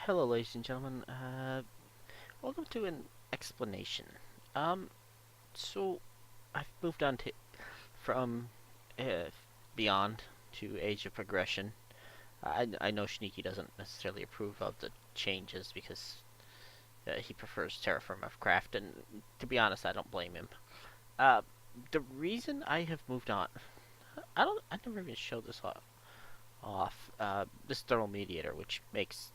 Hello, ladies and gentlemen. Welcome to an explanation. Um, so I've moved on to from uh, Beyond to Age of Progression. I know Sneaky doesn't necessarily approve of the changes because he prefers Terraform of Craft, and to be honest, I don't blame him. Uh, the reason I have moved on, I never even showed this off. This thermal mediator, which makes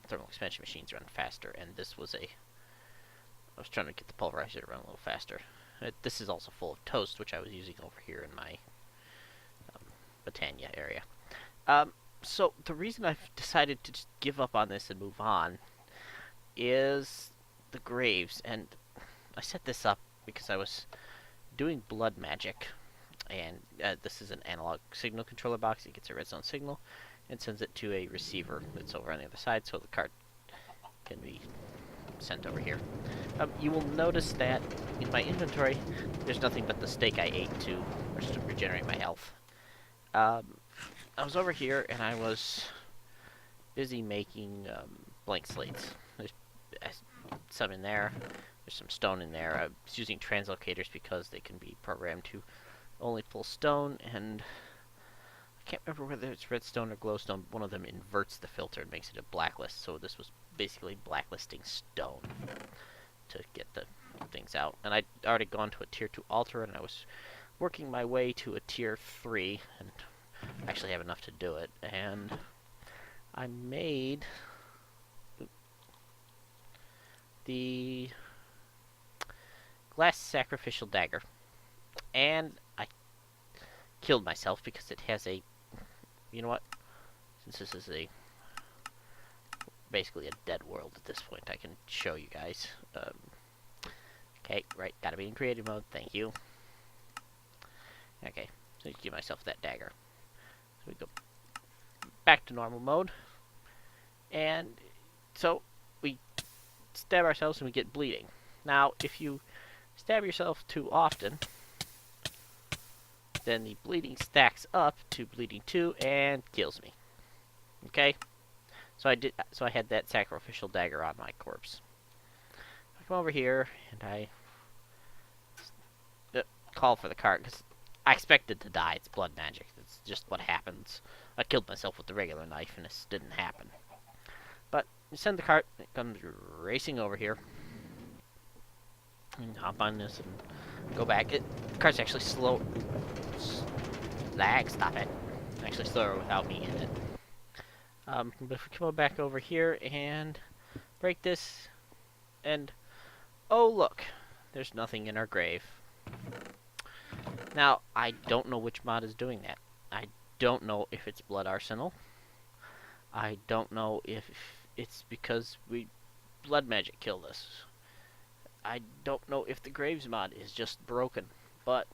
thermal expansion machines run faster, and this was a I was trying to get the pulverizer to run a little faster. This is also full of toast, which I was using over here in my Botania area. So the reason I've decided to just give up on this and move on is the graves, and I set this up because I was doing blood magic, and this is an analog signal controller box. It gets a redstone signal and sends it to a receiver that's over on the other side, so the card can be sent over here. You will notice that in my inventory, there's nothing but the steak I ate to regenerate my health. I was over here and I was busy making blank slates. There's some in there. There's some stone in there. I was using translocators because they can be programmed to only pull stone, and I can't remember whether it's redstone or glowstone. One of them inverts the filter and makes it a blacklist, so this was basically blacklisting stone to get the things out. And I'd already gone to a tier 2 altar, and I was working my way to a tier 3, and actually have enough to do it. And I made the glass sacrificial dagger, and I killed myself because it has a, you know what, since this is a basically a dead world at this point, I can show you guys. Okay, right, gotta be in creative mode, thank you. Okay, so give myself that dagger. So we go back to normal mode, and so we stab ourselves and we get bleeding. Now, if you stab yourself too often, then the bleeding stacks up to bleeding 2 and kills me. Okay? So I had that sacrificial dagger on my corpse. I come over here and I call for the cart because I expected to die. It's blood magic. It's just what happens. I killed myself with the regular knife and this didn't happen. But you send the cart, it comes racing over here. And hop on this and go back. The cart's actually slow. Lag, stop it. Actually slower without me in it. But if we come back over here and break this, and oh look, there's nothing in our grave. Now, I don't know which mod is doing that. I don't know if it's Blood Arsenal. I don't know if it's because blood magic killed us. I don't know if the Graves mod is just broken, but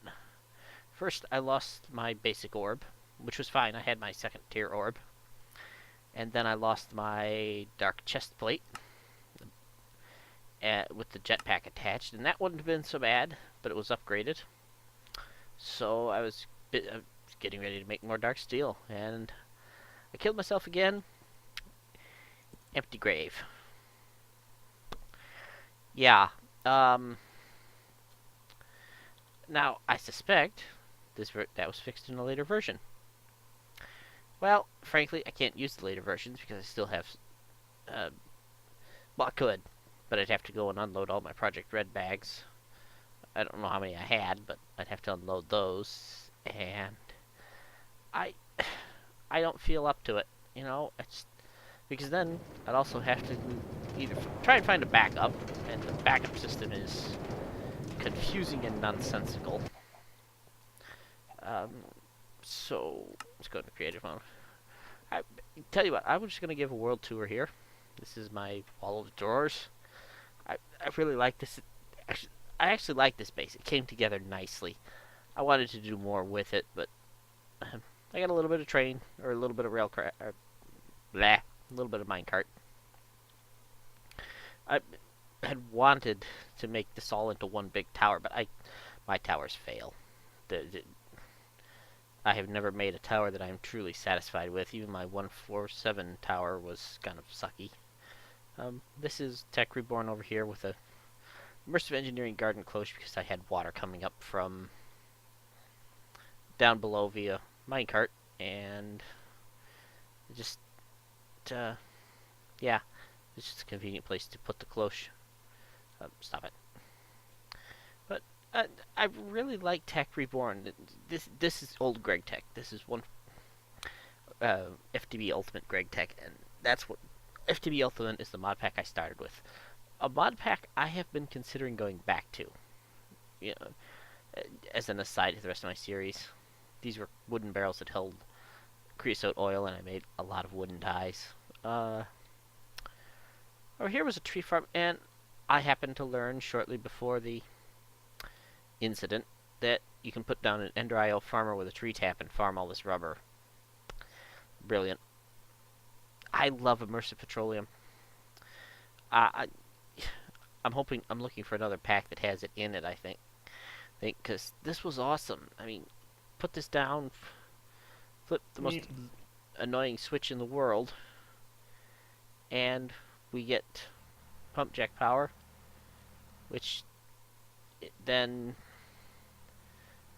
first I lost my basic orb, which was fine. I had my second tier orb. And then I lost my dark chest plate with the jetpack attached, and that wouldn't have been so bad, but it was upgraded. So I was getting ready to make more dark steel, and I killed myself again. Empty grave. Yeah. Now I suspect that was fixed in a later version. Well, frankly, I can't use the later versions because I still have... well, I could, but I'd have to go and unload all my Project Red bags. I don't know how many I had, but I'd have to unload those, and I don't feel up to it, you know? Because then I'd also have to either try and find a backup, and the backup system is confusing and nonsensical. So let's go into creative mode. I tell you what, I'm just gonna give a world tour here. This is my wall of drawers. I really like this. I actually like this base. It came together nicely. I wanted to do more with it, but I got a little bit of train or a little bit of railcraft, a little bit of minecart. I had wanted to make this all into one big tower, but my towers fail. I have never made a tower that I am truly satisfied with. Even my 147 tower was kind of sucky. This is Tech Reborn over here with a immersive engineering garden closed because I had water coming up from down below via minecart, and just uh, yeah, it's just a convenient place to put the cloche. Stop it. But I really like Tech Reborn. This is old Greg Tech. This is one FTB Ultimate Greg Tech, and that's what FTB Ultimate is, the mod pack I started with. A mod pack I have been considering going back to. You know, as an aside to the rest of my series, these were wooden barrels that held creosote oil, and I made a lot of wooden ties. Over here was a tree farm, and I happened to learn shortly before the incident that you can put down an Ender IO farmer with a tree tap and farm all this rubber. Brilliant. I love immersive petroleum. I'm looking for another pack that has it in it. I think, because this was awesome. I mean, put this down, flip the most annoying switch in the world, and we get pump jack power, which then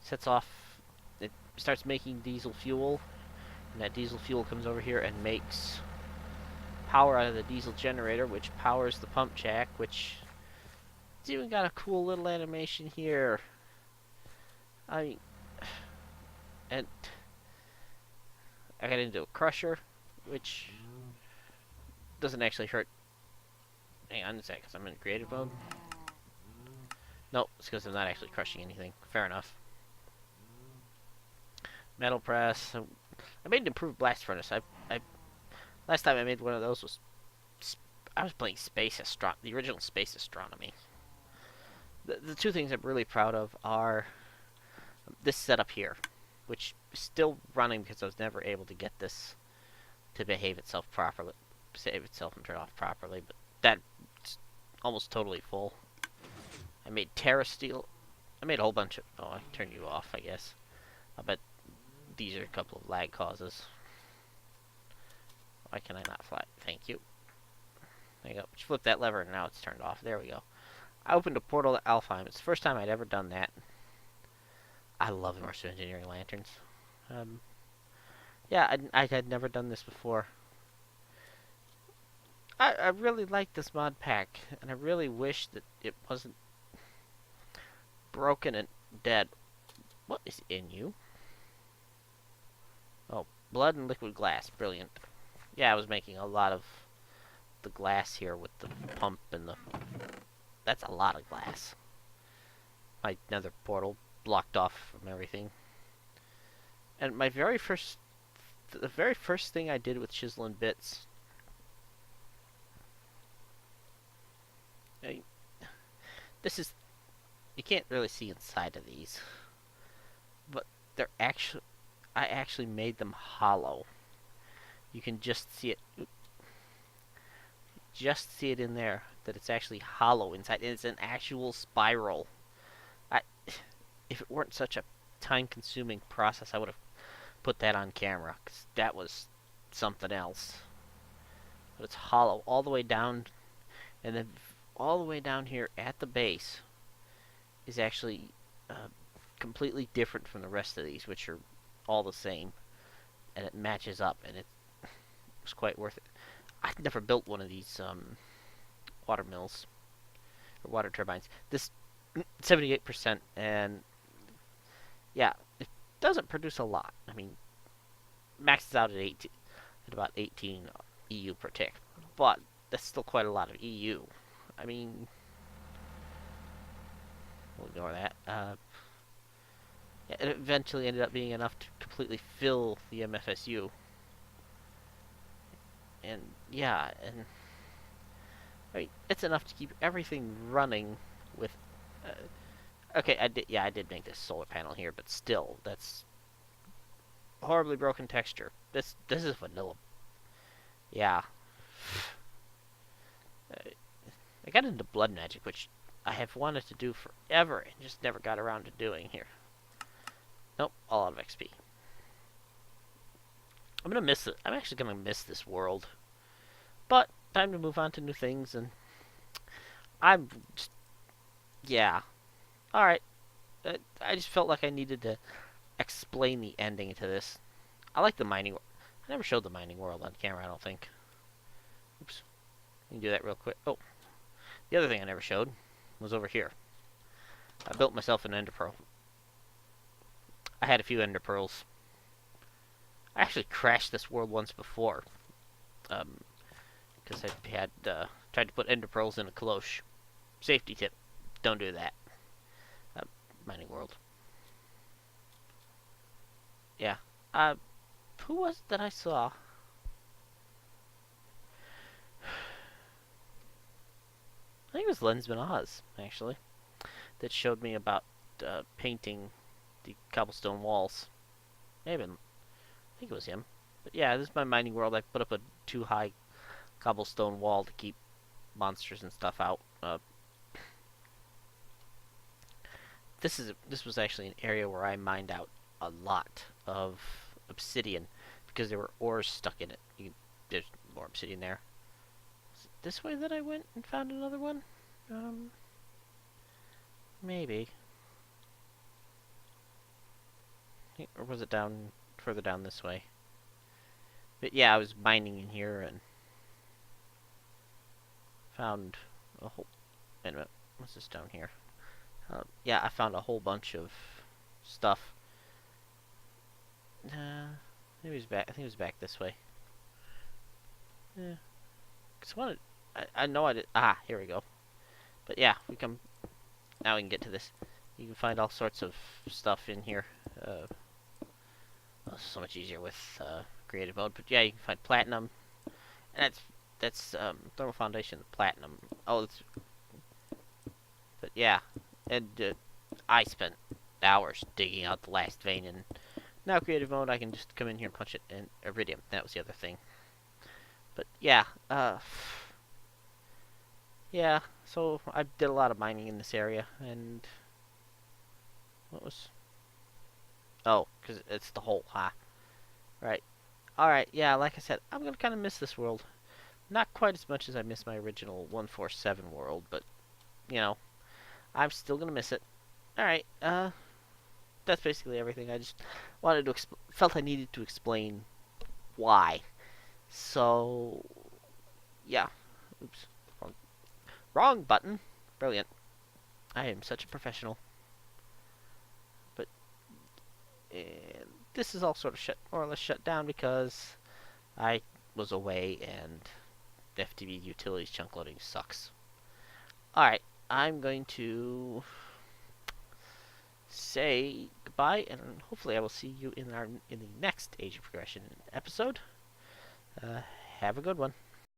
sets off. It starts making diesel fuel, and that diesel fuel comes over here and makes power out of the diesel generator, which powers the pump jack, which it's even got a cool little animation here. I mean, and I got into a crusher, which doesn't actually hurt. Hang on a sec, because I'm in creative mode. Nope, it's because I'm not actually crushing anything. Fair enough. Metal press. I made an improved blast furnace. Last time I made one of those was I was playing the original Space Astronomy. The two things I'm really proud of are this setup here, which is still running because I was never able to get this to behave itself properly, save itself and turn off properly, but that's almost totally full. I made Terra Steel. I made a whole bunch of... Oh, I turned you off, I guess. I bet these are a couple of lag causes. Why can I not fly? Thank you. There you go. Just flip that lever and now it's turned off. There we go. I opened a portal to Alfheim. It's the first time I'd ever done that. I love immersive engineering lanterns. Yeah, I had never done this before. I really like this mod pack, and I really wish that it wasn't broken and dead. What is in you? Oh, blood and liquid glass. Brilliant. Yeah, I was making a lot of the glass here with the pump and the... That's a lot of glass. My nether portal blocked off from everything. And the very first thing I did with chiseling bits... This is... You can't really see inside of these. But they're actually... I actually made them hollow. You can just see it... Just see it in there, that it's actually hollow inside. And it's an actual spiral. If it weren't such a time-consuming process, I would have put that on camera, because that was something else. But it's hollow all the way down, and then all the way down here at the base is actually completely different from the rest of these, which are all the same, and it matches up, and it was quite worth it. I've never built one of these water mills or water turbines. This 78%, and yeah, it doesn't produce a lot. I mean, maxes out at about 18 EU per tick, but that's still quite a lot of EU. I mean, we'll ignore that. Yeah, it eventually ended up being enough to completely fill the MFSU. And yeah, and I mean, it's enough to keep everything running with... okay, I did make this solar panel here, but still, that's horribly broken texture. This is vanilla. Yeah. I got into blood magic, which I have wanted to do forever and just never got around to doing here. Nope, all out of XP. I'm gonna miss it. I'm actually gonna miss this world. But time to move on to new things, and I'm just, yeah. Alright, I just felt like I needed to explain the ending to this. I like the mining. I never showed the mining world on camera, I don't think. Oops. You can do that real quick. Oh, the other thing I never showed was over here. I built myself an ender pearl. I had a few ender pearls. I actually crashed this world once before. Because I had tried to put ender pearls in a cloche. Safety tip: don't do that. Mining world. Yeah. Who was it that I saw? I think it was Lensman Oz, actually, that showed me about painting the cobblestone walls. Maybe, I think it was him. But yeah, this is my mining world. I put up a too high cobblestone wall to keep monsters and stuff out. This was actually an area where I mined out a lot of obsidian because there were ores stuck in it. There's more obsidian there. Is it this way that I went and found another one? Maybe. Or was it down further down this way? But yeah, I was mining in here and found a whole. Wait a minute, what's this down here? Yeah, I found a whole bunch of stuff. Maybe it was back. I think it was back this way. Yeah, cause I wanted. I know I did. Ah, here we go. But yeah, we come. Now we can get to this. You can find all sorts of stuff in here. Well, it's so much easier with creative mode. But yeah, you can find platinum, and that's thermal foundation platinum. Oh, it's. But yeah, and I spent hours digging out the last vein, and now creative mode I can just come in here and punch it in iridium. That was the other thing. But yeah, yeah. So I did a lot of mining in this area, and what was? Oh, because it's the hole, huh? Right. All right. Yeah. Like I said, I'm gonna kind of miss this world. Not quite as much as I miss my original 147 world, but you know, I'm still gonna miss it. All right. That's basically everything. I just wanted to felt I needed to explain why. So yeah. Oops. Wrong button. Brilliant. I am such a professional. But this is all sort of more or less shut down because I was away and FTB utilities chunk loading sucks. Alright, I'm going to say goodbye, and hopefully I will see you in the next Age of Progression episode. Have a good one.